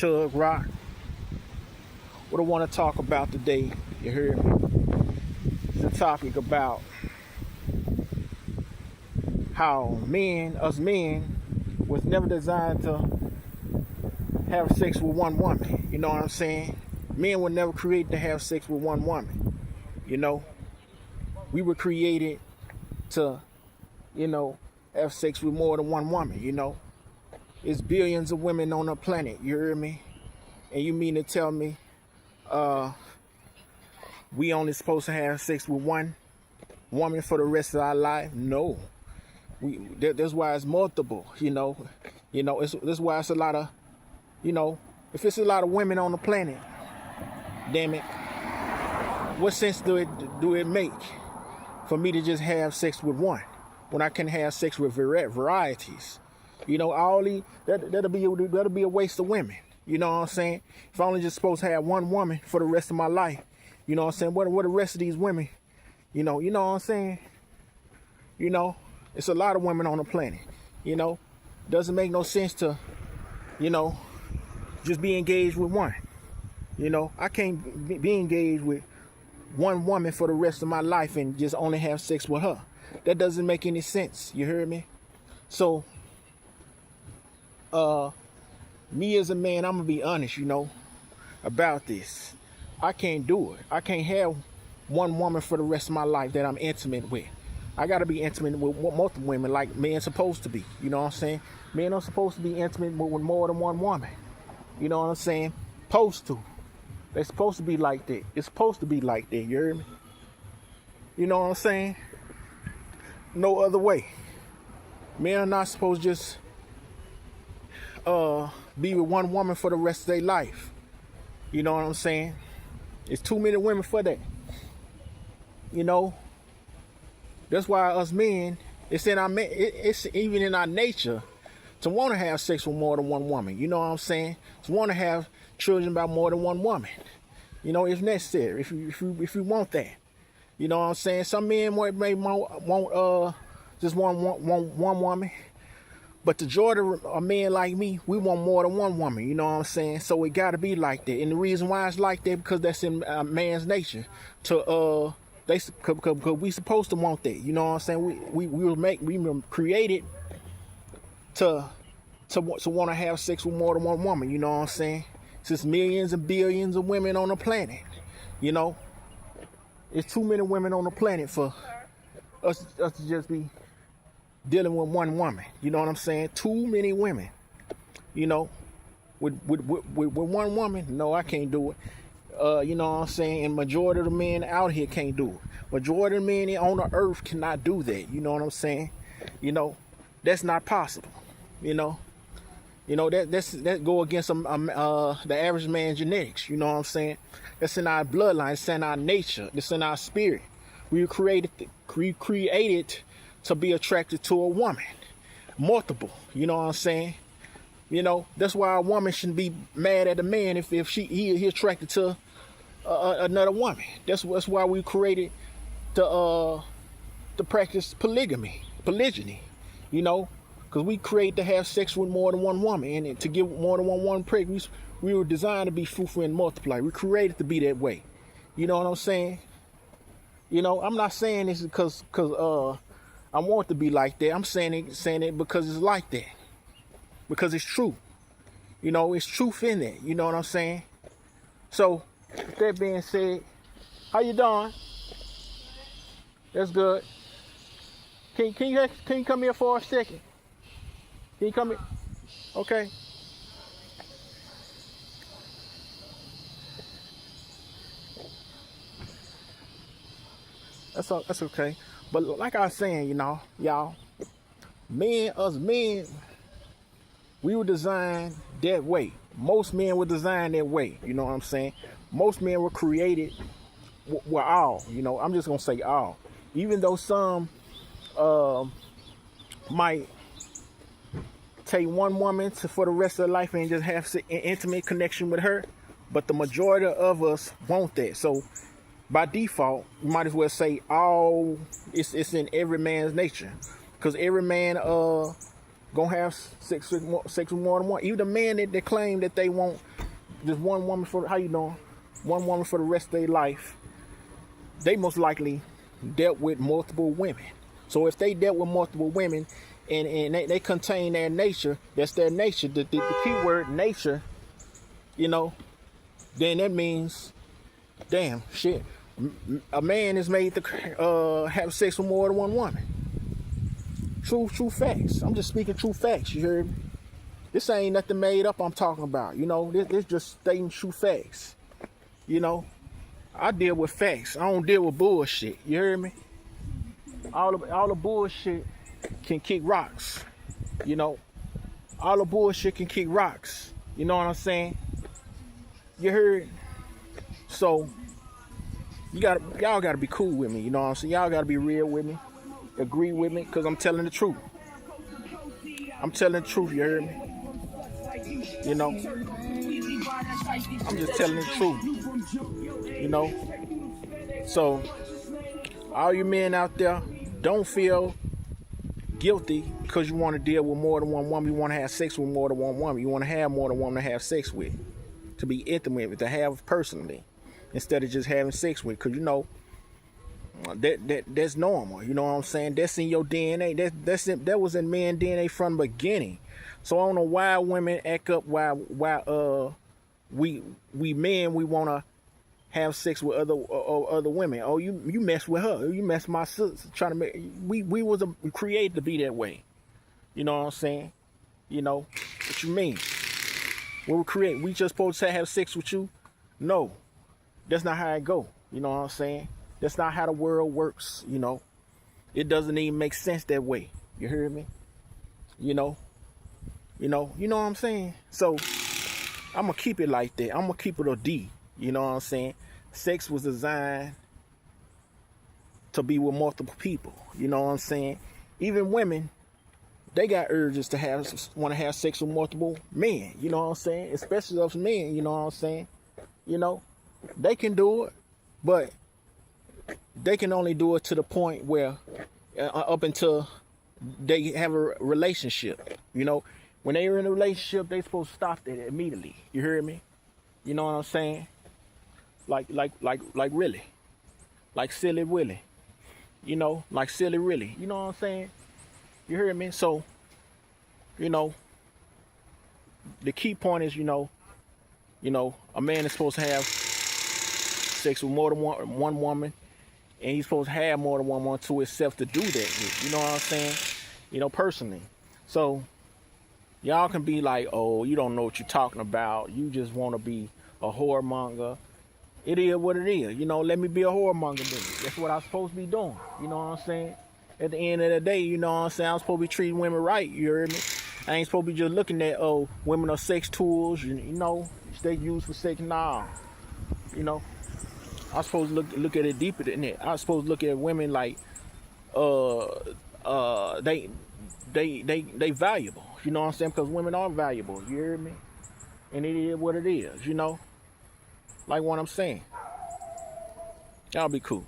Chug Rock. What I want to talk about today, you heard me? It's a topic about how us men, was never designed to have sex with one woman. You know what I'm saying? Men were never created to have sex with one woman. You know, we were created to, have sex with more than one woman. It's billions of women on the planet. You hear me? And you mean to tell me, we only supposed to have sex with one woman for the rest of our life? No. That's why it's multiple. That's why it's a lot of, if it's a lot of women on the planet, damn it, what sense do it make for me to just have sex with one when I can have sex with varieties? That'll be a waste of women. You know what I'm saying? If I only just supposed to have one woman for the rest of my life, you know what I'm saying? What the rest of these women, you know what I'm saying? It's a lot of women on the planet. Doesn't make no sense to, just be engaged with one. I can't be engaged with one woman for the rest of my life and just only have sex with her. That doesn't make any sense. You heard me? So, me as a man, I'm gonna be honest, about this. I can't do it. I can't have one woman for the rest of my life that I'm intimate with. I gotta be intimate with multiple women like men supposed to be. You know what I'm saying? Men are supposed to be intimate with more than one woman. You know what I'm saying? Supposed to. They're supposed to be like that. It's supposed to be like that. You hear me? You know what I'm saying? No other way. Men are not supposed to just be with one woman for the rest of their life. You know what I'm saying? It's too many women for that. That's why us men, it's even in our nature to want to have sex with more than one woman. You know what I'm saying? To want to have children by more than one woman. If necessary, if you want that. You know what I'm saying? Some men may want just one woman. But the majority of men like me, we want more than one woman, you know what I'm saying? So it gotta be like that. And the reason why it's like that, because that's in man's nature. Cause we supposed to want that, you know what I'm saying? We were created to want to have sex with more than one woman, you know what I'm saying? Since millions and billions of women on the planet, it's too many women on the planet for us to just be dealing with one woman. You know what I'm saying? Too many women. With one woman, no, I can't do it. You know what I'm saying? And majority of the men out here can't do it. Majority of the men on the earth cannot do that. You know what I'm saying? That's not possible. That go against the average man's genetics. You know what I'm saying? That's in our bloodline. It's in our nature. It's in our spirit. We were created to be attracted to a woman. Multiple. You know what I'm saying? That's why a woman shouldn't be mad at a man if he attracted to another woman. That's why we created to practice polygyny. Because we created to have sex with more than one woman and to get more than one woman pregnant. We were designed to be fruitful and multiply. We created to be that way. You know what I'm saying? I'm not saying this because I want it to be like that. I'm saying it because it's like that. Because it's true. It's truth in it. You know what I'm saying? So, with that being said, how you doing? That's good. Can you come here for a second? Can you come here? Okay. That's okay. But like I was saying, y'all, us men, we were designed that way. Most men were designed that way. You know what I'm saying? Most men were created, all. I'm just gonna say all. Even though some might take one woman for the rest of their life and just have an intimate connection with her, but the majority of us want that. So by default, you might as well say it's in every man's nature, because every man gonna have sex with more than one. Even the men that claim that they want just one woman for, how you doing? One woman for the rest of their life, they most likely dealt with multiple women. So if they dealt with multiple women and they contain their nature, that's their nature, the key word nature, you know, then that means, damn, shit, a man is made to have sex with more than one woman. True facts. I'm just speaking true facts, you heard me? This ain't nothing made up I'm talking about, you know, this just stating true facts, you know? I deal with facts. I don't deal with bullshit. You hear me? All the bullshit can kick rocks. You know? All the bullshit can kick rocks. You know what I'm saying? You heard? So y'all gotta be cool with me. You know what I'm saying? Y'all gotta be real with me. Agree with me, cause I'm telling the truth. I'm telling the truth. You heard me? You know? I'm just telling the truth. You know, so all you men out there, don't feel guilty because you want to deal with more than one woman. You want to have sex with more than one woman. You want to have more than one to have sex with, to be intimate with, to have personally, instead of just having sex with. Because you know that's normal. You know what I'm saying? That's in your DNA. That was in man DNA from the beginning. So I don't know why women act up. Why we men, we want to have sex with other women. Oh, you mess with her. You mess with my sister. Trying to make we was created to be that way. You know what I'm saying? You know what you mean? We were created. We just supposed to have sex with you? No, that's not how it go. You know what I'm saying? That's not how the world works. You know, it doesn't even make sense that way. You hear me? You know what I'm saying? So I'm gonna keep it like that. I'm gonna keep it a D. You know what I'm saying? Sex was designed to be with multiple people. You know what I'm saying? Even women, they got urges to want to have sex with multiple men. You know what I'm saying? Especially us men. You know what I'm saying? You know, they can do it, but they can only do it to the point where up until they have a relationship. You know, when they're in a relationship, they supposed to stop that immediately. You hear me? You know what I'm saying? Like really. Like Silly Willy. You know, like Silly Willy. You know what I'm saying? You hear me? So, you know, the key point is, you know, a man is supposed to have sex with more than one woman, and he's supposed to have more than one woman to himself to do that with. You know what I'm saying? You know, personally. So, y'all can be like, oh, you don't know what you're talking about. You just want to be a whoremonger. It is what it is. You know, let me be a whoremonger then. That's what I'm supposed to be doing. You know what I'm saying? At the end of the day, you know what I'm saying? I'm supposed to be treating women right. You heard me? I ain't supposed to be just looking at, oh, women are sex tools. You know, they used for sex. Nah. You know, I'm supposed to look at it deeper than that. I'm supposed to look at women like, they valuable. You know what I'm saying? Because women are valuable. You hear me? And it is what it is, you know? Like what I'm saying. Y'all be cool.